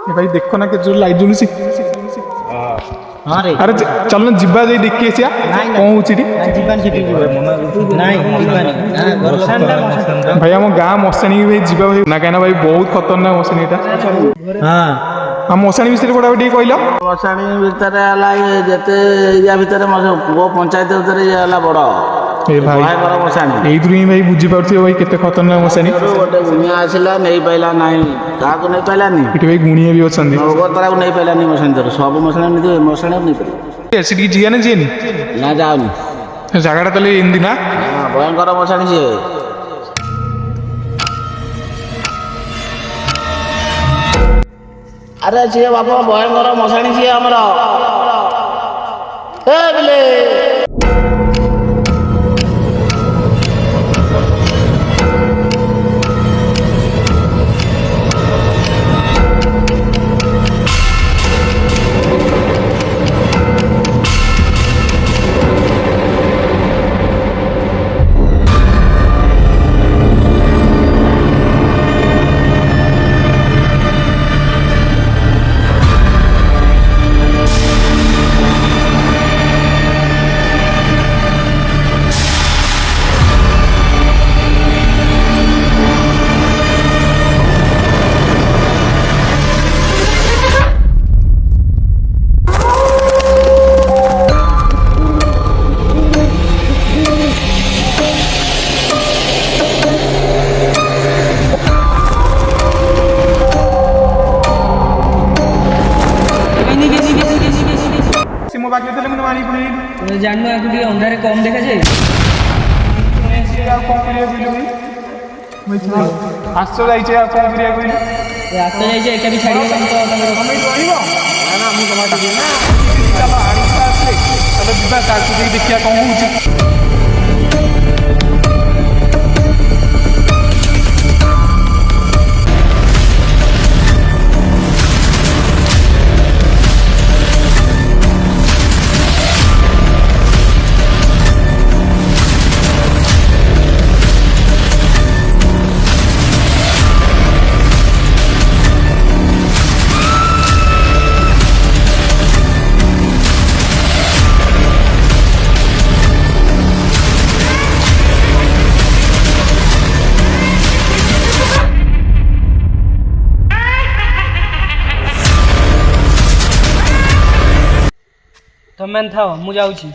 ए भाई देखो ना के जो लाइट जुलुसी हाँ रे अरे चल ना जिब्बा जाई देख के आसिया कौन होची रे जीवन से नहीं जीवन भाई हम गाँ मशाणी भाई जीवा भाई ना कहना भाई बहुत खतरनाक मशाणी एटा हाँ हम मशाणी विषय गोटा टी कहल मशाणी भितर जेते एरिया भितर पुओ पंचायत भितर ये बड़ ए भाई भयंकर मशाणी एइथुरु ही भाई बुझी पार्थि भाई केते खतरनाक मशाणी गोटे गुणिया आसिला नहीं पाइला नहीं क्या नहीं पाइलानी इटी भाई गुणिया भी अछंदी नवगतरा को नहीं पाइलानी मशाणी तर सब मशाणी मशाणी नहीं पाइला एसिडी जिया ना जिएनी ना जाऊनी जागाटा तले एंदी ना भयंकर मशाणी सी अरे सी बाप भयंकर मशाणी सी आमर ए बिले सिमो बाकी थे मैं मानी पुणी तुम जानू आपको टे अंधारे कम देखा जाए आश्चर्य जाइए आ कौन करिया कहली रास्ता जाइए एका भी छाड़ी तो ना मु जमा चलो आड़ीसा आसे चलो जीवा ताकि देखिया कौन होची ତମେ ଥାଅ ମୁଁ ଯାଉଛି।